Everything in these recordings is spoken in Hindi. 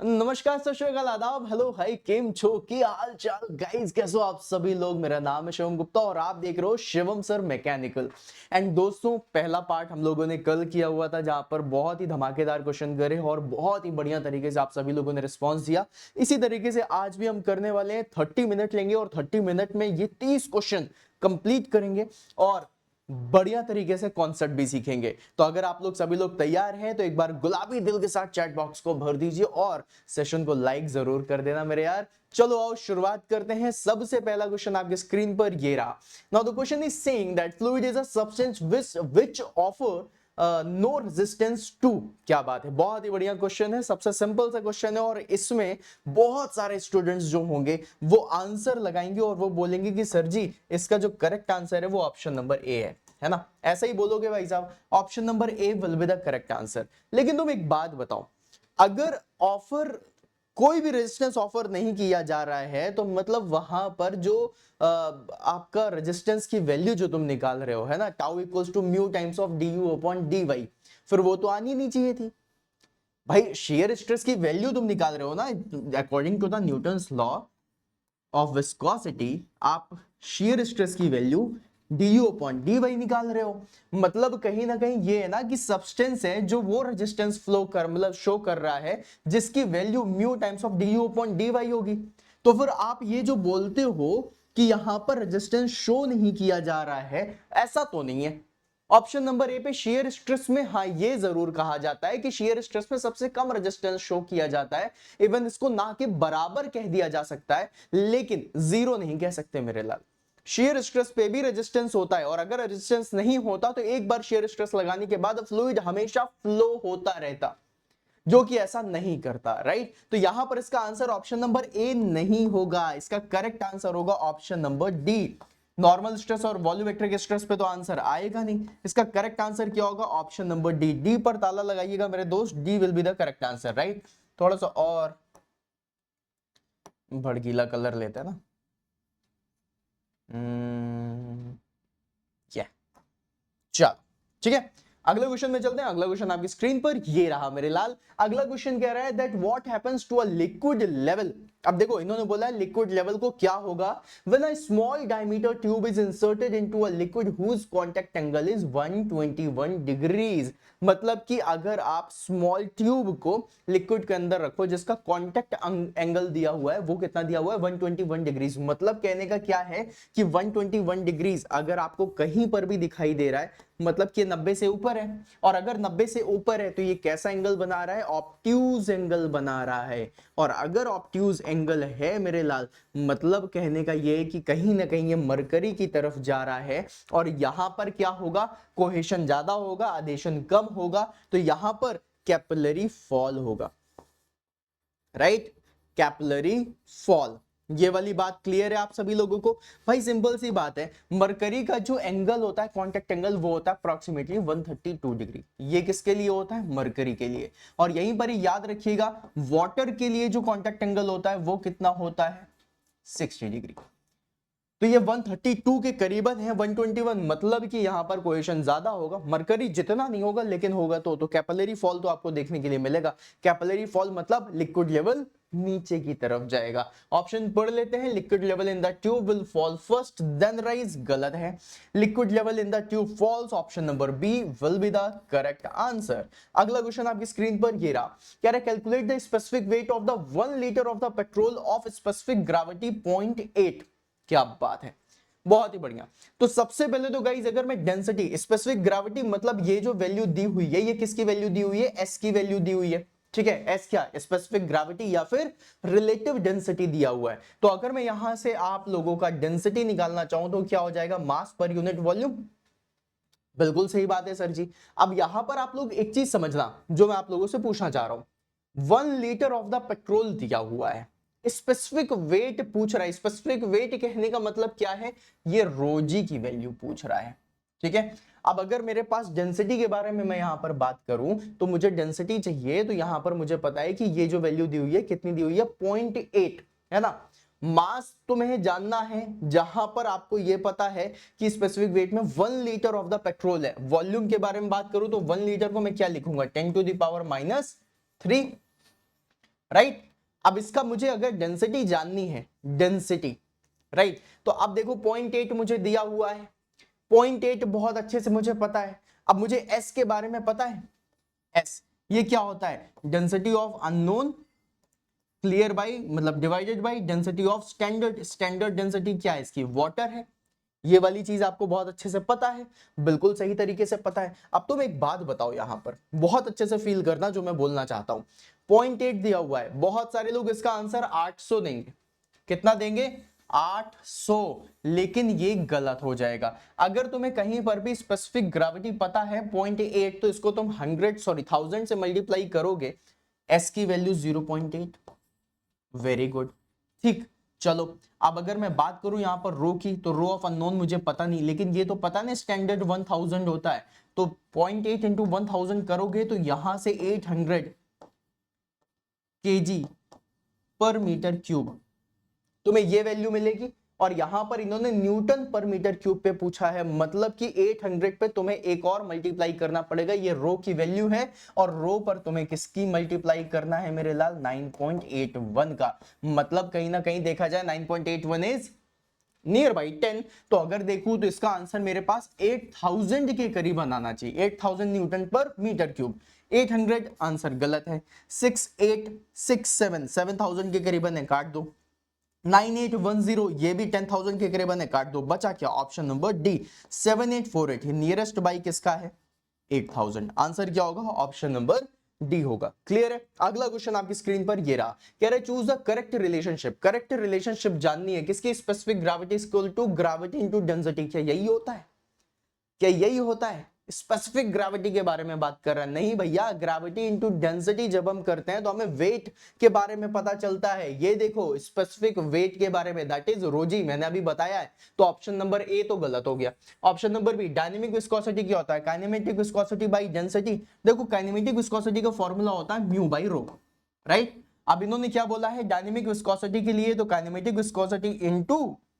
नमस्कार, सत श्री अकाल, आदाब, हेलो, हाय, केम छो, की हाल चाल गाइस, कैसे हो आप सभी लोग। मेरा नाम है शिवम गुप्ता और आप देख रहे हो शिवम सर मैकेनिकल। एंड दोस्तों, पहला पार्ट हम लोगों ने कल किया हुआ था जहां पर बहुत ही धमाकेदार क्वेश्चन करे और बहुत ही बढ़िया तरीके से आप सभी लोगों ने रिस्पॉन्स दिया। इसी तरीके से आज भी हम करने वाले हैं। 30 मिनट लेंगे और 30 मिनट में ये 30 क्वेश्चन कंप्लीट करेंगे और बढ़िया तरीके से कॉन्सेप्ट भी सीखेंगे। तो अगर आप लोग सभी लोग तैयार हैं तो एक बार गुलाबी दिल के साथ चैट बॉक्स को भर दीजिए और सेशन को लाइक जरूर कर देना मेरे यार। चलो आओ शुरुआत करते हैं। सबसे पहला क्वेश्चन आपके स्क्रीन पर ये रहा। Now the question is saying that fluid is a substance which offer no resistance to. क्या बात है, बहुत ही बढ़िया क्वेश्चन है। सबसे सिंपल सा क्वेश्चन है और इसमें बहुत सारे स्टूडेंट्स जो होंगे वो आंसर लगाएंगे और वो बोलेंगे कि सर जी इसका जो करेक्ट आंसर है वो ऑप्शन नंबर ए है ना। ऐसा ही बोलोगे भाई साहब, option number A will be the correct answer. लेकिन तुम एक बात बताओ, अगर ऑफर कोई भी रेजिस्टेंस ऑफर नहीं किया जा रहा है तो मतलब वहां पर जो आपका रेजिस्टेंस की वैल्यू जो तुम निकाल रहे हो है ना, tau equals to mu times of d u upon d y, फिर वो तो आनी नहीं चाहिए थी भाई। शेयर स्ट्रेस की वैल्यू तुम निकाल रहे हो ना according to the Newton's law of viscosity. आप शेयर स्ट्रेस की वैल्यू du अपॉन dy निकाल रहे हो। मतलब कहीं ना कहीं ये है ना कि सब्सटेंस है जो वो रेजिस्टेंस फ्लो कर मतलब शो कर रहा है जिसकी value mu times of du upon dy होगी। तो फिर आप ये जो बोलते हो कि यहां पर रेजिस्टेंस शो नहीं किया जा रहा है, ऐसा तो नहीं है। ऑप्शन नंबर ए पे शेयर स्ट्रेस में हाँ ये जरूर कहा जाता है कि शेयर स्ट्रेस में सबसे कम रेजिस्टेंस शो किया जाता है। इवन इसको ना के बराबर कह दिया जा सकता है लेकिन जीरो नहीं कह सकते मेरे लाल। शेयर स्ट्रेस पे भी रेजिस्टेंस होता है और अगर रेजिस्टेंस नहीं होता तो एक बार शेयर स्ट्रेस लगाने के बाद फ्लूइड हमेशा फ्लो होता रहता, जो कि ऐसा नहीं करता, राइट। तो यहां पर इसका आंसर ऑप्शन नंबर ए नहीं होगा। इसका करेक्ट आंसर होगा option number D. Normal stress और वॉल्यूमेट्रिक स्ट्रेस पे तो आंसर आएगा नहीं। इसका करेक्ट आंसर क्या होगा, ऑप्शन नंबर डी। डी पर ताला लगाइएगा मेरे दोस्त, D will be the correct answer, right. थोड़ा सा और भड़कीला कलर लेते हैं ना। या चलो ठीक है, अगले क्वेश्चन में चलते हैं। अगला क्वेश्चन आपकी स्क्रीन पर ये रहा मेरे लाल। अगला क्वेश्चन कह रहा है that what happens to a liquid level. अब देखो इन्होंने बोला है लिक्विड लेवल को क्या होगा, when a small diameter tube is inserted into a liquid whose contact angle is 121 degrees. मतलब कि अगर आप स्मॉल ट्यूब को लिक्विड के अंदर रखो जिसका कांटेक्ट एंगल दिया हुआ है वो कितना दिया हुआ है, 121 डिग्रीज। मतलब कहने का क्या है कि 121 डिग्रीज अगर आपको कहीं पर भी दिखाई दे रहा है मतलब कि 90 से ऊपर है, और अगर 90 से ऊपर है तो ये कैसा एंगल बना रहा है, ऑब्ट्यूज एंगल बना रहा है। और अगर ऑब्ट्यूज एंगल है मेरे लाल, मतलब कहने का ये है कि कहीं ना कहीं ये मरकरी की तरफ जा रहा है और यहां पर क्या होगा, कोहेशन ज्यादा होगा, आदेशन कम होगा, तो यहां पर कैपिलरी फॉल होगा, राइट। कैपिलरी फॉल, ये वाली बात क्लियर है आप सभी लोगों को। भाई सिंपल सी बात है, मरकरी का जो एंगल होता है कांटेक्ट एंगल वो होता है अप्रोक्सीमेटली 132 डिग्री। ये किसके लिए होता है, मरकरी के लिए। और यहीं पर ही याद रखिएगा वाटर के लिए जो कांटेक्ट एंगल होता है वो कितना होता है, 60 डिग्री। तो ये 132 के करीबन है 121, मतलब कि यहां पर कोहेशन ज्यादा होगा। मरकरी जितना नहीं होगा लेकिन होगा तो कैपिलरी फॉल तो आपको देखने के लिए मिलेगा। कैपिलरी फॉल मतलब लिक्विड लेवल नीचे की तरफ जाएगा। ऑप्शन पढ़ लेते हैं। Liquid level in the tube will fall first then rise, गलत है। Liquid level in the tube falls, option number B will be the correct answer. अगला क्वेश्चन आपकी स्क्रीन पर ये रहा। कह रहा है calculate the specific weight of the 1 litre of the petrol of specific gravity 0.8। क्या बात है, बहुत ही बढ़िया। तो सबसे पहले तो गाइस अगर मैं डेंसिटी स्पेसिफिक ग्रेविटी मतलब ये जो वैल्यू दी हुई है ये किसकी वैल्यू दी हुई है, एस की वैल्यू दी हुई है, ठीक है। एस क्या, स्पेसिफिक ग्रेविटी या फिर रिलेटिव डेंसिटी दिया हुआ है। तो अगर मैं यहां से आप लोगों का डेंसिटी निकालना चाहूं तो क्या हो जाएगा, मास पर यूनिट वॉल्यूम। बिल्कुल सही बात है सर जी। अब यहां पर आप लोग एक चीज समझना जो मैं आप लोगों से पूछना चाह रहा हूं, 1 लीटर ऑफ द पेट्रोल दिया हुआ है, स्पेसिफिक वेट पूछ रहा है। स्पेसिफिक वेट कहने का मतलब क्या है, ये रोजी की वैल्यू पूछ रहा है, ठीक है। अब अगर मेरे पास डेंसिटी के बारे में मैं यहां पर बात करूं तो मुझे डेंसिटी चाहिए, तो यहां पर मुझे पता है कि ये जो वैल्यू दी हुई है कितनी दी हुई है, 0.8 है ना। मास तुम्हें जानना है, जहां पर आपको यह पता है कि स्पेसिफिक वेट में 1 लीटर ऑफ द पेट्रोल है। वॉल्यूम के बारे में बात करूं तो 1 लीटर को मैं क्या लिखूंगा, 10 to the power minus 3, right. अब इसका मुझे अगर डेंसिटी जाननी है, डेंसिटी, राइट, तो अब देखो 0.8 मुझे दिया हुआ है, 0.8 बहुत अच्छे से मुझे पता है। अब मुझे एस के बारे में पता है, एस ये क्या होता है, density of unknown clear by मतलब divided by density of standard, standard density क्या है इसकी, वाटर है। ये वाली चीज आपको बहुत अच्छे से पता है, बिल्कुल सही तरीके से पता है। अब तुम एक बात बताओ, यहां पर बहुत अच्छे से फील करना जो मैं बोलना चाहता हूं। 0.8 दिया हुआ है, बहुत सारे लोग इसका आंसर 800 देंगे। कितना देंगे, 800, लेकिन ये गलत हो जाएगा। अगर तुम्हें कहीं पर भी स्पेसिफिक ग्रेविटी पता है 0.8, तो इसको तुम 1000 से मल्टीप्लाई करोगे, एस की वैल्यू 0.8। वेरी गुड, ठीक। चलो अब अगर मैं बात करूं यहां पर रो की, तो रो ऑफ अननोन मुझे पता नहीं, लेकिन ये तो पता नहीं स्टैंडर्ड 1000 होता है, तो 0.8 इंटू 1000 करोगे तो यहां से 800 kg पर मीटर क्यूब तुम्हें ये वैल्यू मिलेगी। और यहां पर इन्होंने न्यूटन पर मीटर क्यूब पे पूछा है, मतलब कि 800 पे तुम्हें एक और मल्टीप्लाई करना पड़ेगा, ये रो की वैल्यू है, और रो पर तुम्हें किसकी मल्टीप्लाई करना है मेरे लाल, 9.81 का। मतलब कहीं ना कहीं देखा जाए 9.81 इज नियर बाई 10। तो अगर देखूं तो इसका आंसर मेरे पास 8000 के करीब आना चाहिए, 8000 न्यूटन पर मीटर क्यूब। 800 आंसर गलत है। 6867 7000 के करीबन है, काट दो। 9810 ये भी 10,000 के करीबन है, काट दो। बचा क्या, option number D 7848, nearest by किसका है, 8000। आंसर क्या होगा, ऑप्शन नंबर डी होगा। क्लियर है। अगला क्वेश्चन आपकी स्क्रीन पर ये रहा, कह रहे choose the correct relationship. Correct relationship जाननी है किसकी, specific gravity equal to gravity into density. क्या यही होता है, क्या यही होता है, स्पेसिफिक ग्रेविटी के बारे में बात कर रहा है? नहीं भैया, ग्रेविटी इंटू डेंसिटी जब हम करते हैं तो हमें वेट के बारे में पता चलता है। ये देखो स्पेसिफिक वेट के बारे में, दैट इज रोजी, मैंने अभी बताया है। तो ऑप्शन नंबर ए तो गलत हो गया। Option number B, dynamic viscosity क्या होता है, काइनेमेटिक विस्कोसिटी बाई डेंसिटी। देखो काइनेमेटिक विस्कोसिटी का फॉर्मूला होता है म्यू बाई रो, राइट। अब इन्होंने क्या बोला है डायनेमिक विस्कोसिटी के लिए, तो kinematic viscosity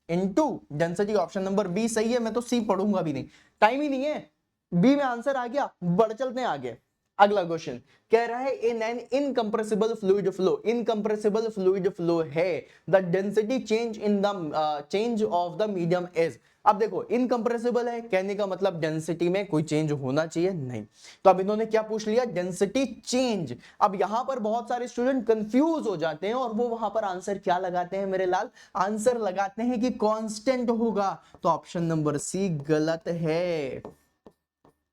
into density. Option number B सही है। मैं तो सी पढ़ूंगा भी नहीं, टाइम ही नहीं है। बी में आंसर आ गया, बढ़ चलते हैं आगे। अगला क्वेश्चन कह रहा है in an incompressible fluid flow, incompressible fluid flow है, the density change in the change of the medium is. अब देखो इनकंप्रेसिबल है, कहने का मतलब डेंसिटी में कोई चेंज होना चाहिए नहीं। तो अब इन्होंने क्या पूछ लिया, डेंसिटी चेंज। अब यहां पर बहुत सारे स्टूडेंट कंफ्यूज हो जाते हैं और वो वहां पर आंसर क्या लगाते हैं मेरे लाल, आंसर लगाते हैं कि कांस्टेंट होगा। तो ऑप्शन नंबर सी गलत है,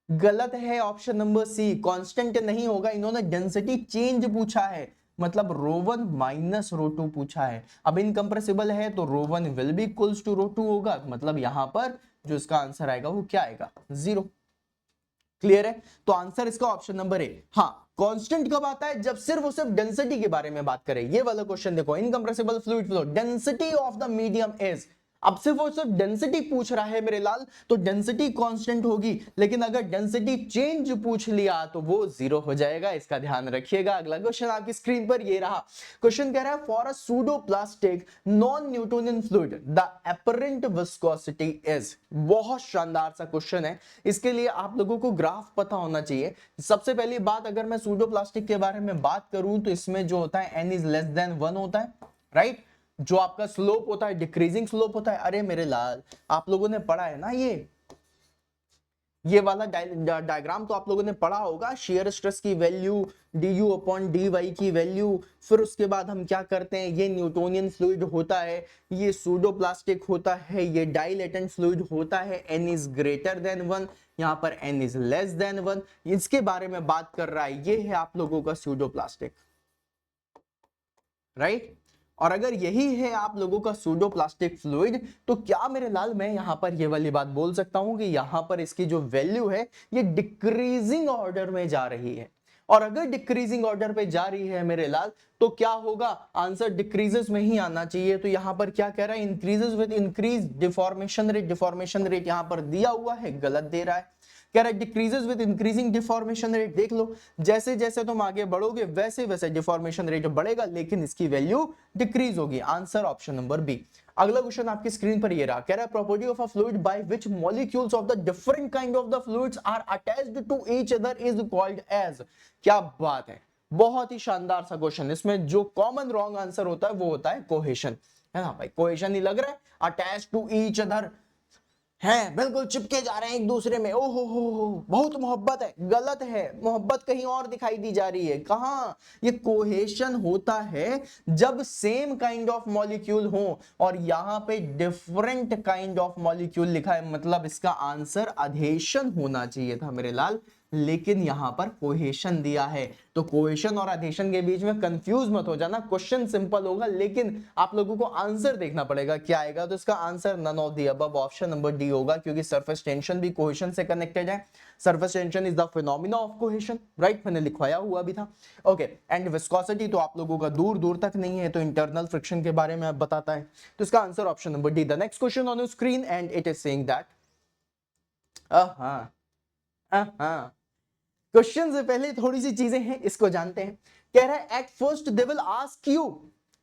गलत है। ऑप्शन नंबर सी कांस्टेंट नहीं होगा, इन्होंने डेंसिटी चेंज पूछा है, मतलब रो1 माइनस रो2 पूछा है। अब इनकंप्रेसिबल है तो रो1 विल बी इक्वल्स टू रो2 होगा, मतलब यहां पर जो इसका आंसर आएगा वो क्या आएगा, 0। क्लियर है। तो आंसर इसका ऑप्शन नंबर ए। हाँ, कांस्टेंट कब आता है, जब सिर्फ और सिर्फ डेंसिटी के बारे में बात करें। ये वाला क्वेश्चन देखो, incompressible fluid flow, density of the medium is. अब सिर्फ और सिर्फ डेंसिटी पूछ रहा है मेरे लाल, तो डेंसिटी कांस्टेंट होगी, लेकिन अगर डेंसिटी चेंज पूछ लिया तो वो 0 हो जाएगा, इसका ध्यान रखिएगा। अगला क्वेश्चन आपकी स्क्रीन पर ये रहा। क्वेश्चन कह रहा है for a pseudo plastic non Newtonian fluid the apparent viscosity is. बहुत शानदार सा क्वेश्चन है, इसके लिए आप लोगों को ग्राफ पता होना चाहिए। सबसे पहली बात, अगर मैं सूडो प्लास्टिक के बारे में बात करूं तो इसमें जो होता है n इज लेस देन 1 होता है, राइट। जो आपका स्लोप होता है डिक्रीजिंग स्लोप होता है। अरे मेरे लाल, आप लोगों ने पढ़ा है ना ये वाला डायग्राम तो आप लोगों ने पढ़ा होगा, शियर स्ट्रेस की वैल्यू, du अपॉन dy की वैल्यू। फिर उसके बाद हम क्या करते हैं, ये न्यूटोनियन फ्लूइड होता है, ये सूडो प्लास्टिक होता है, ये डाइलेटेंट फ्लूइड होता है, n इज ग्रेटर देन 1, यहाँ पर n इज लेस देन 1। इसके बारे में बात कर रहा है, ये है आप लोगों का सूडो प्लास्टिक, राइट। और अगर यही है आप लोगों का सूडो प्लास्टिक फ्लूइड, तो क्या मेरे लाल मैं यहां पर ये वाली बात बोल सकता हूं कि यहां पर इसकी जो वैल्यू है ये डिक्रीजिंग ऑर्डर में जा रही है। और अगर डिक्रीजिंग ऑर्डर पे जा रही है मेरे लाल, तो क्या होगा, आंसर डिक्रीजेस में ही आना चाहिए। तो यहां पर क्या कह रहा है, increases with increase deformation rate. Deformation rate यहां पर दिया हुआ है, गलत दे रहा है। कह रहा है decreases with increasing deformation rate. देख लो, जैसे जैसे तुम आगे बढ़ोगे वैसे वैसे डिफॉर्मेशन रेट बढ़ेगा, लेकिन इसकी वैल्यू डिक्रीज होगी। Answer option number B. अगला क्वेश्चन आपकी स्क्रीन पर ये रहा, कह रहा है property of a fluid by which molecules of the different kind of the fluids are attached to each other is called as. क्या बात है, बहुत ही शानदार सा क्वेश्चन। इसमें जो कॉमन रॉन्ग आंसर होता है वो होता है कोहेशन, है ना भाई। कोहेशन ही लग रहा है, अटैच टू ईच अदर हैं, बिल्कुल चिपके जा रहे हैं एक दूसरे में, ओहो हो, बहुत मोहब्बत है। गलत है, मोहब्बत कहीं और दिखाई दी जा रही है। कहां? ये कोहेशन होता है जब सेम काइंड ऑफ मॉलिक्यूल हो और यहां पे डिफरेंट काइंड ऑफ मॉलिक्यूल लिखा है, मतलब इसका आंसर अधेशन होना चाहिए था मेरे लाल, लेकिन यहां पर कोहेशन दिया है। तो कोहेशन और अधेशन के बीच में कंफ्यूज मत हो जाना, क्वेश्चन सिंपल होगा लेकिन आप लोगों को आंसर देखना पड़ेगा क्या आएगा। तो इसका answer none of the above, option number D होगा, क्योंकि सरफेस टेंशन भी कोहेशन से कनेक्टेड है। Surface tension is the phenomena of cohesion, right, मैंने लिखवाया हुआ भी था। ओके, एंड विस्कोसिटी तो आप लोगों का दूर दूर तक नहीं है, तो इंटरनल फ्रिक्शन के बारे में बताता है। तो इसका answer option number D. The next question on your screen and it is saying that, question से पहले थोड़ी सी चीजें हैं, इसको जानते हैं। कह रहा है at first they will ask you,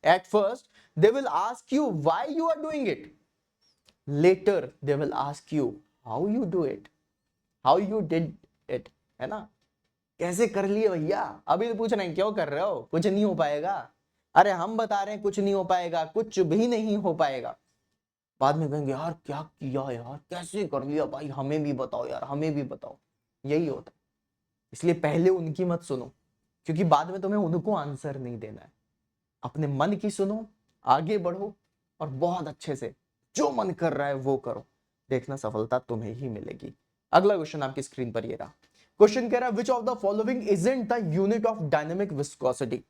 at first they will ask you why you are doing it, later they will ask you how you do it, how you did it, है ना, कैसे कर लिए भैया। अभी तो पूछ रहे हैं क्यों कर रहे हो, कुछ नहीं हो पाएगा। अरे हम बता रहे हैं कुछ नहीं हो पाएगा, कुछ भी नहीं हो पाएगा। बाद में कहेंगे यार क्या किया यार, कैसे कर लिया भाई, हमें भी बताओ यार, हमें भी बताओ। यही होता है, इसलिए पहले उनकी मत सुनो, क्योंकि बाद में तुम्हें उनको आंसर नहीं देना है। अपने मन की सुनो, आगे बढ़ो और बहुत अच्छे से जो मन कर रहा है वो करो, देखना सफलता तुम्हें ही मिलेगी। अगला क्वेश्चन आपकी स्क्रीन पर ये रहा। क्वेश्चन कह रहा है which of the following isn't the unit of dynamic viscosity.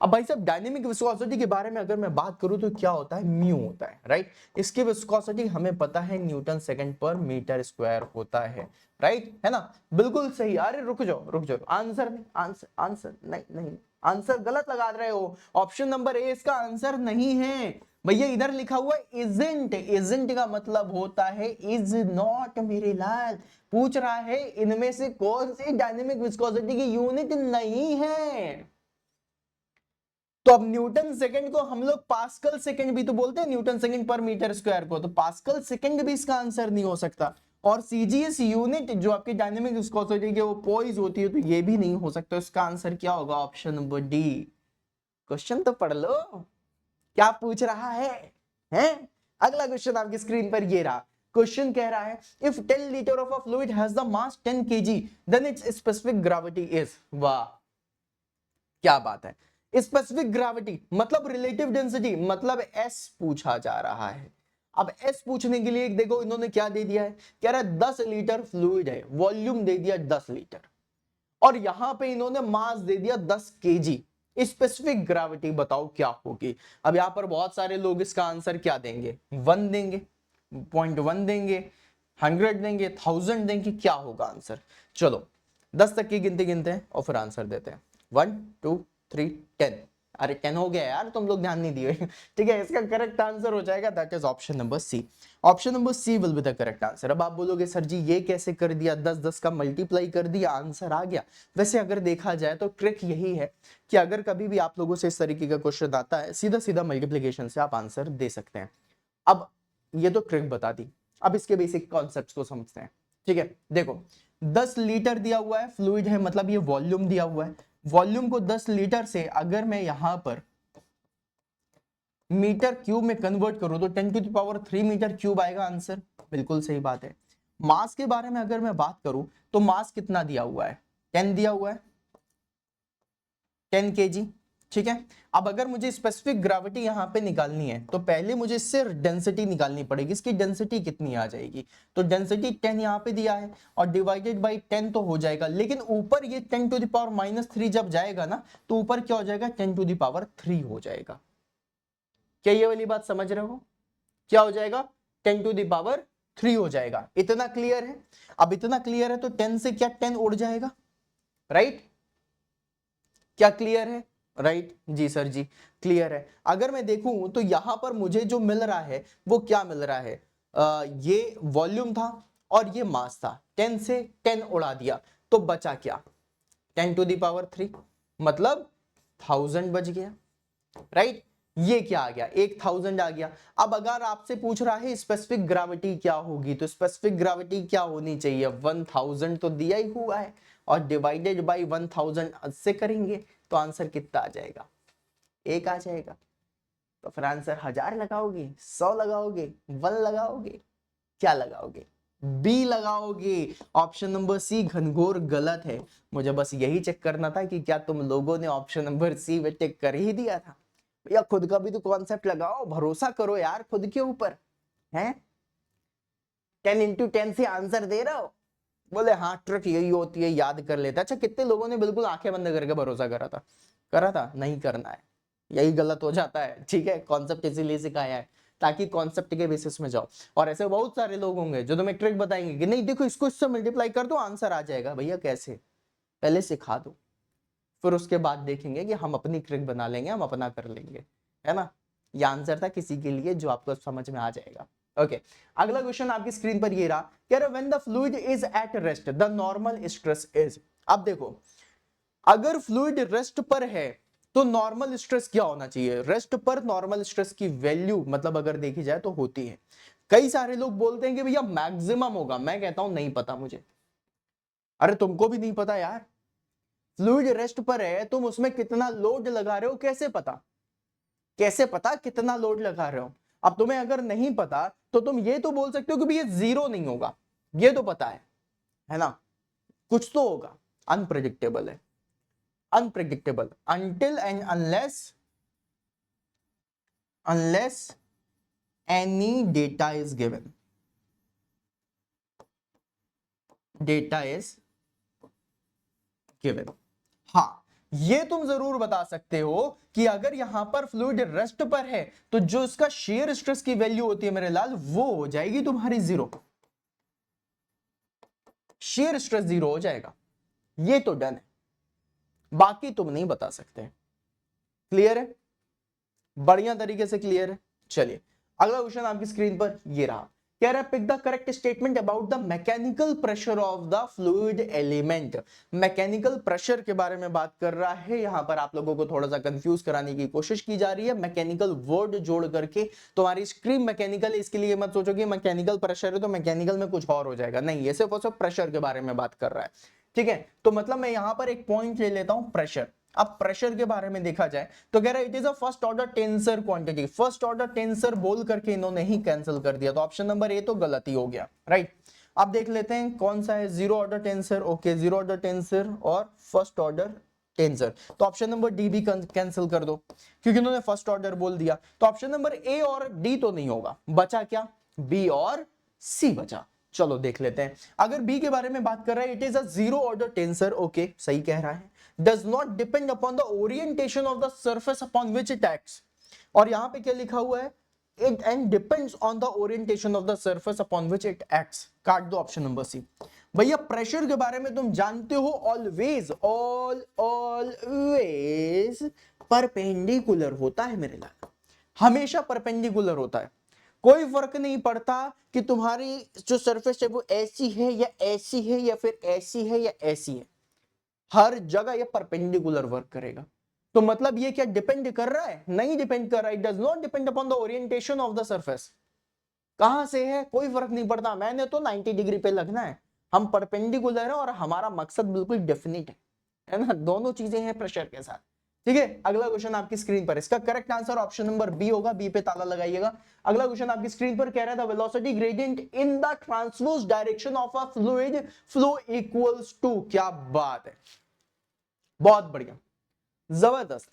अब भाई साहब डायनेमिक विस्कोसिटी के बारे में अगर मैं बात करूं तो क्या होता है, म्यू होता है, राइट। इसकी विस्कोसिटी हमें पता है न्यूटन सेकंड पर मीटर स्क्वायर होता है, राइट, है ना, बिल्कुल सही। अरे रुक जाओ, आंसर नहीं, आंसर नहीं, आंसर गलत लगा रहे हो। ऑप्शन नंबर ए इसका आंसर नहीं है भैया, इधर लिखा हुआ इजंट, इजंट का मतलब होता है इज नॉट मेरे लाल। पूछ रहा है इनमें से कौन सी डायनेमिक विस्कोसिटी की यूनिट नहीं है। तो अब न्यूटन सेकंड को हम लोग पास्कल सेकंड भी तो बोलते हैं, न्यूटन सेकंड पर मीटर स्क्वायर को, तो पास्कल सेकंड भी इसका आंसर नहीं हो सकता। और सीजीएस यूनिट जो आपकी डायनेमिक विस्कोसिटी की वो पोइज होती है, तो ये भी नहीं हो सकता। इसका आंसर क्या होगा, ऑप्शन नंबर डी। क्वेश्चन तो पढ़ लो क्या पूछ रहा है, हैं? अगला क्वेश्चन आपकी स्क्रीन पर ये रहा। क्वेश्चन कह रहा है if 10 litre of a fluid has the mass 10 kg then its specific gravity is. वाह क्या बात है। स्पेसिफिक ग्रेविटी मतलब रिलेटिव डेंसिटी, मतलब एस पूछा जा रहा है। अब एस पूछने के लिए देखो इन्होंने क्या दे दिया है, कह रहा है 10 लीटर फ्लूइड है, वॉल्यूम दे दिया 10 लीटर, और यहां पे इन्होंने मास दे दिया 10 kg। स्पेसिफिक ग्रेविटी बताओ क्या होगी। अब यहां पर बहुत सारे लोग इसका आंसर क्या देंगे, 1 देंगे, 0.1 देंगे, 100 देंगे, 1000 देंगे, क्या होगा आंसर। चलो 10 तक की गिनती गिनते हैं और फिर आंसर देते हैं। 1 2 3 10। अरे 10 हो गया यार, तुम लोग ध्यान नहीं दिए। ठीक है, इसका करेक्ट आंसर हो जाएगा that is option number C. Option number C will be the correct answer. अब आप बोलोगे सर जी ये कैसे कर दिया, 10 का मल्टीप्लाई कर दिया आंसर आ गया। वैसे अगर देखा जाए तो ट्रिक यही है कि अगर कभी भी आप लोगों से इस तरीके का क्वेश्चन आता है, सीधा सीधा मल्टीप्लीकेशन से आप आंसर दे सकते हैं। अब ये तो ट्रिक बता दी, अब इसके बेसिक कॉन्सेप्ट्स को समझते हैं। ठीक है, देखो 10 लीटर दिया हुआ है, फ्लूइड है, मतलब ये वॉल्यूम दिया हुआ है। वॉल्यूम को 10 लीटर से अगर मैं यहां पर मीटर क्यूब में कन्वर्ट करूं तो 10⁻³ मीटर क्यूब आएगा आंसर। बिल्कुल सही बात है। मास के बारे में अगर मैं बात करूं तो मास कितना दिया हुआ है, 10 दिया हुआ है, 10 kg। ठीक है, अब अगर मुझे स्पेसिफिक ग्रेविटी यहां पे निकालनी है तो पहले मुझे इससे डेंसिटी निकालनी पड़ेगी, इसकी डेंसिटी कितनी आ जाएगी। तो डेंसिटी 10 यहां पे दिया है और डिवाइडेड बाय 10 तो हो जाएगा, लेकिन ऊपर ये 10⁻³ जब जाएगा ना तो ऊपर क्या हो जाएगा, 10⁻³ हो जाएगा। क्या ये वाली बात समझ रहे हो, क्या हो जाएगा, 10⁻³ हो जाएगा। इतना क्लियर है। अब इतना क्लियर है तो 10 से क्या 10 उड़ जाएगा, राइट। क्या क्लियर है, राइट जी सर जी क्लियर है। अगर मैं देखूं तो यहां पर मुझे जो मिल रहा है वो क्या मिल रहा है, ये वॉल्यूम था और ये मास था, 10 से 10 उड़ा दिया तो बचा क्या, 10⁻³ मतलब 1000 बच गया, राइट। ये क्या आ गया, 1000 आ गया। अब अगर आपसे पूछ रहा है स्पेसिफिक ग्रेविटी क्या होगी, तो स्पेसिफिक ग्रेविटी क्या होनी चाहिए, 1000 तो दिया ही हुआ है, और डिवाइडेड बाई 1000 से करेंगे तो आंसर कितना आ जाएगा, 1 आ जाएगा। तो फिर आंसर 1000 लगाओगे, 100 लगाओगे, 1 लगाओगे, क्या लगाओगे, बी लगाओगे। ऑप्शन नंबर सी घनघोर गलत है। मुझे बस यही चेक करना था कि क्या तुम लोगों ने ऑप्शन नंबर सी में टिक कर ही दिया था। भैया खुद का भी तो कॉन्सेप्ट लगाओ, भरोसा करो यार खुद के ऊपर हैं। 10 into 10 से आंसर दे रहे हो, बोले हाँ ट्रिक यही होती है, याद कर लेते। अच्छा कितने लोगों ने बिल्कुल आंखें बंद करके भरोसा करा था, नहीं करना है, यही गलत हो जाता है। ठीक है, कॉन्सेप्ट इसीलिए सिखाया है ताकि कॉन्सेप्ट के बेसिस में जाओ। और ऐसे बहुत सारे लोग होंगे जो तुम्हें ट्रिक बताएंगे कि नहीं देखो इसको इससे मल्टीप्लाई कर दो आंसर आ जाएगा। भैया कैसे, पहले सिखा दो, फिर उसके बाद देखेंगे कि हम अपनी ट्रिक बना लेंगे, हम अपना कर लेंगे, है ना। ये आंसर था किसी के लिए जो आपको समझ में आ जाएगा। ओके अगला क्वेश्चन आपकी स्क्रीन पर ये रहा, कह रहे when the fluid is at rest the normal stress is. अब देखो अगर फ्लूइड रेस्ट पर है तो नॉर्मल स्ट्रेस क्या होना चाहिए। रेस्ट पर नॉर्मल स्ट्रेस की वैल्यू मतलब अगर देखी जाए तो होती है, कई सारे लोग बोलते हैं कि भैया मैक्सिमम होगा, मैं कहता हूं नहीं पता मुझे। अरे तुमको भी नहीं पता यार, फ्लूइड रेस्ट पर है, तुम उसमें कितना लोड लगा रहे हो कैसे पता, कैसे पता कितना लोड लगा रहे हो। अब तुम्हें अगर नहीं पता तो तुम ये तो बोल सकते हो कि भैया जीरो नहीं होगा, ये तो पता है ना, कुछ तो होगा। अनप्रेडिक्टेबल है, unpredictable until and unless any data is given, data is given। हाँ ये तुम जरूर बता सकते हो कि अगर यहां पर फ्लूइड रेस्ट पर है तो जो इसका शेयर स्ट्रेस की वैल्यू होती है मेरे लाल वो हो जाएगी तुम्हारी जीरो, शेयर स्ट्रेस जीरो हो जाएगा, ये तो डन है, बाकी तुम नहीं बता सकते। क्लियर है, बढ़िया तरीके से क्लियर है। चलिए अगला क्वेश्चन आपकी स्क्रीन पर ये रहा, कह रहा है pick the correct statement about the mechanical pressure of the fluid element. Mechanical pressure के बारे में बात कर रहा है, यहां पर आप लोगों को थोड़ा सा कंफ्यूज कराने की कोशिश की जा रही है, मैकेनिकल वर्ड जोड़ करके। तुम्हारी स्ट्रीम मैकेनिकल, इसके लिए मत सोचो कि मैकेनिकल प्रेशर है तो मैकेनिकल में कुछ और हो जाएगा, नहीं ये सिर्फ और सिर्फ प्रेशर के बारे में बात कर रहा है। ठीक है, तो मतलब मैं यहां पर एक पॉइंट ले लेता हूं प्रेशर। अब प्रेशर के बारे में देखा जाए तो कह रहा है it is a first order tensor quantity, first order tensor बोल करके इन्होंने ही कैंसिल कर दिया, तो ऑप्शन नंबर ए तो गलत ही हो गया, राइट। अब देख लेते हैं कौन सा है, zero order tensor, okay zero order tensor और फर्स्ट ऑर्डर टेंसर, तो ऑप्शन नंबर डी भी कैंसिल कर दो क्योंकि इन्होंने फर्स्ट ऑर्डर बोल दिया। तो ऑप्शन नंबर ए और डी तो नहीं होगा, बचा क्या, बी और सी बचा। चलो देख लेते हैं, अगर बी के बारे में बात कर रहा है it is a zero order tensor, okay सही कह रहा है, does not depend upon the orientation of the surface upon which it acts। और यहां पे क्या लिखा हुआ है, it and depends on the orientation of the surface upon which it acts। काट दो ऑप्शन नंबर सी। भैया प्रेशर के बारे में तुम जानते हो, ऑलवेज ऑलवेज परपेंडिकुलर होता है मेरे लाल, हमेशा परपेंडिकुलर होता है, कोई फर्क नहीं पड़ता कि तुम्हारी जो सरफेस है वो ऐसी है या ऐसी है या फिर ऐसी है या ऐसी है, हर जगह ये परपेंडिकुलर वर्क करेगा। तो मतलब ये क्या डिपेंड कर रहा है, नहीं डिपेंड कर रहा है, it does not depend upon the orientation of the surface, कहां से है कोई फर्क नहीं पड़ता, मैंने तो 90 डिग्री पे लगना है, हम परपेंडिकुलर है और हमारा मकसद बिल्कुल डेफिनिट है ना, दोनों चीजें हैं प्रेशर के साथ। ठीक है, अगला क्वेश्चन आपकी स्क्रीन पर, इसका correct answer option number B होगा, बी पे ताला लगाइएगा। अगला क्वेश्चन आपकी स्क्रीन पर कह रहा था velocity gradient in the transverse direction of a fluid flow equals to, क्या बात है, बहुत बढ़िया, जबरदस्त।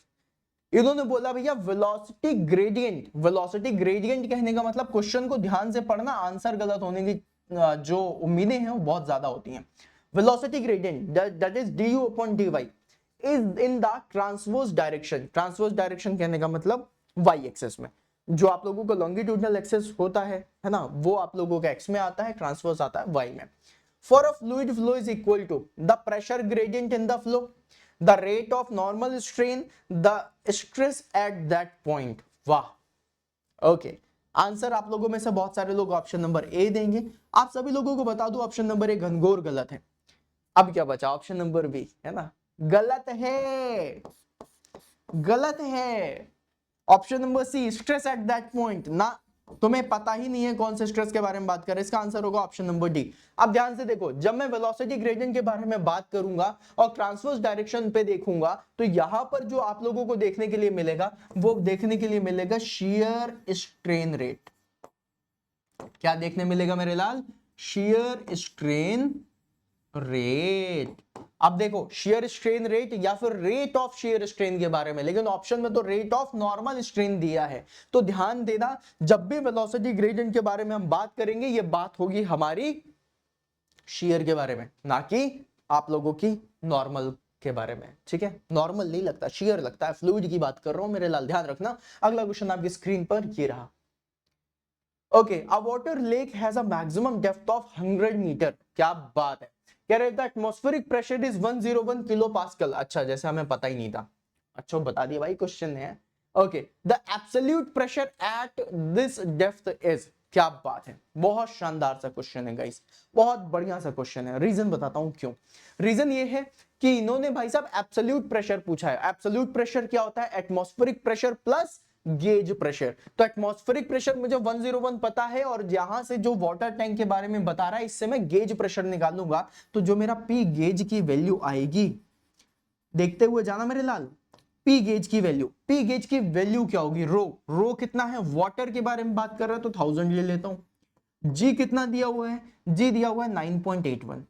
इन्होंने बोला भैया वेलोसिटी ग्रेडियंट, वेलोसिटी ग्रेडियंट कहने का मतलब क्वेश्चन को ध्यान से पढ़ना, आंसर गलत होने की जो उम्मीदें हैं वो बहुत ज्यादा होती हैं। Velocity gradient that is du upon dy is in the transverse direction, transverse direction कहने का मतलब y एक्सिस में, जो आप लोगों का लॉन्गिट्यूडनल एक्सिस होता है ना, वो आप लोगों का x में आता है, ट्रांसवर्स आता है y में। For a fluid flow is equal to the pressure gradient in the flow, the rate of normal strain, the stress at that point। वाह, ओके आंसर आप लोगों में से बहुत सारे लोग ऑप्शन नंबर ए देंगे, आप सभी लोगों को बता दूं ऑप्शन नंबर ए घनघोर गलत है। अब क्या बचा, ऑप्शन नंबर बी है ना, गलत है, गलत है। Option number C stress at that point ना, तुम्हें पता ही नहीं है कौन से स्ट्रेस के बारे में बात कर रहे हैं, इसका आंसर होगा ऑप्शन नंबर डी। अब ध्यान से देखो, जब मैं वेलोसिटी ग्रेडियंट के बारे में बात करूंगा और ट्रांसवर्स डायरेक्शन पे देखूंगा, तो यहां पर जो आप लोगों को देखने के लिए मिलेगा, वो देखने के लिए मिलेगा शियर स्ट्रेन रेट। क्या देखने मिलेगा मेरे लाल? Shear strain rate. अब देखो, शियर स्ट्रेन रेट या फिर रेट ऑफ शियर स्ट्रेन के बारे में, लेकिन ऑप्शन में तो रेट ऑफ नॉर्मल स्ट्रेन दिया है। तो ध्यान देना, जब भी वेलोसिटी ग्रेडियंट के बारे में हम बात करेंगे, ये बात होगी हमारी शियर के बारे में, ना कि आप लोगों की नॉर्मल के बारे में। ठीक है, नॉर्मल नहीं लगता, शियर लगता है। फ्लूइड की बात कर रहा हूं मेरे लाल, ध्यान रखना। अगला क्वेश्चन आपकी स्क्रीन पर ये रहा। Okay, a water lake has a maximum depth of 100 metre. क्या बात है, कह रहे थे atmospheric pressure is 101 kilo pascal. अच्छा, जैसे हमें पता ही नहीं था। अच्छा बता दिया भाई, क्वेश्चन है। Okay, the absolute pressure at this depth is. क्या बात है, बहुत शानदार सा क्वेश्चन है गाइस, बहुत बढ़िया सा क्वेश्चन है। रीजन बताता हूं क्यों। रीजन ये है कि इन्होंने भाई साहब एब्सोल्यूट प्रेशर पूछा है। एब्सोल्यूट प्रेशर क्या होता है? Atmospheric pressure plus gauge pressure. तो एटमॉस्फेरिक प्रेशर मुझे 101 पता है, और यहां से जो वाटर टैंक के बारे में बता रहा है, इससे मैं गेज प्रेशर निकालूंगा। तो जो मेरा पी गेज की वैल्यू आएगी, देखते हुए जाना मेरे लाल, पी गेज की वैल्यू क्या होगी? रो। रो कितना है? वाटर के बारे में बात कर रहा है तो 1000 ले लेता हूं। जी कितना दिया हुआ है? जी दिया हुआ है 9.81,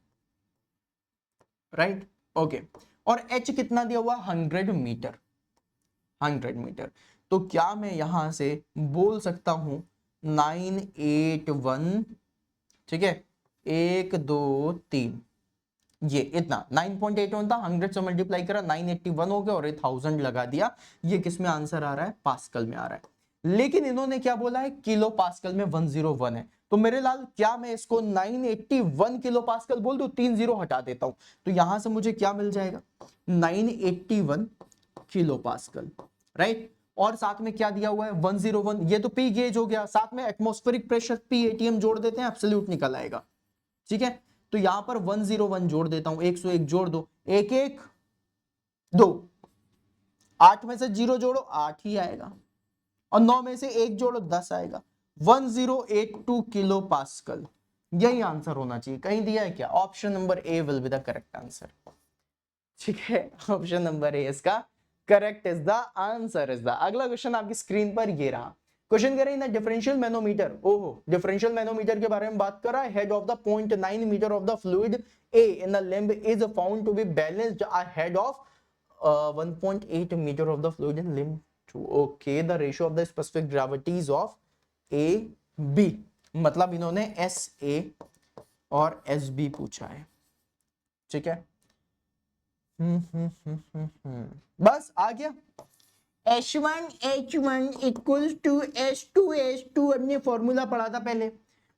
राइट। ओके, और एच कितना दिया हुआ? 100 मीटर। 100 मीटर। तो क्या मैं यहां से बोल सकता हूं 981, ठीक है, 1 2 3, ये इतना 9.81 था, 100 से मल्टीप्लाई करा 981 हो गया, और 1000 लगा दिया। ये किस में आंसर आ रहा है? पास्कल में आ रहा है। लेकिन इन्होंने क्या बोला है? किलो पास्कल में 101 है। तो मेरे लाल, क्या मैं इसको 981 किलो पास्कल बोल दूं? 3 जीरो हटा देता हूं, तो यहां से मुझे क्या मिल जाएगा? 981 किलो पास्कल, राइट। और साथ में क्या दिया हुआ है? 101। ये तो पी गेज हो गया, साथ में एटमॉस्फेरिक प्रेशर पी एटीएम जोड़ देते हैं, एब्सोल्यूट निकल आएगा। ठीक है, तो यहां पर 101 जोड़ देता हूं, 101 जोड़ दो, 1 1 2, 8 में से 0 जोड़ो 8 ही आएगा, और 9 में से 1 जोड़ो 10 आएगा। 1082 किलो पास्कल, यही आंसर होना चाहिए। कहीं दिया है क्या? Option number A will be the correct answer. ठीक है, ऑप्शन नंबर ए इसका correct is the answer is the. अगला क्वेश्चन आपकी स्क्रीन पर ये रहा। क्वेश्चन कह रहे हैं डिफरेंशियल मैनोमीटर। ओहो, डिफरेंशियल मैनोमीटर के बारे में बात कर रहा है। Head of the 0.9 metre of the fluid A in the limb is found to be balanced a head of 1.8 metre of the fluid in limb 2। Okay, the ratio of the specific gravities of A B. मतलब इन्होंने एस ए और एस बी पूछा है। ठीक है, बस आ गया। H1 इक्वल्स टू H2 हमने फॉर्मूला पढ़ा था पहले।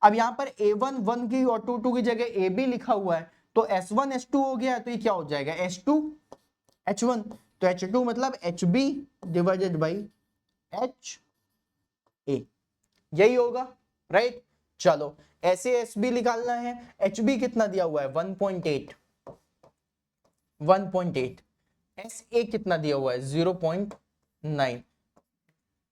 अब यहाँ पर A1 1 की और 2 2 की जगह AB लिखा हुआ है, तो S1 S2 हो गया, तो ये क्या हो जाएगा? S2 H1। तो H2 मतलब HB डिवाइडेड बाई HA, यही होगा, राइट। चलो, ऐसे SB निकालना है। HB कितना दिया हुआ है? 1.8। 1.8। SA कितना दिया हुआ है? 0.9।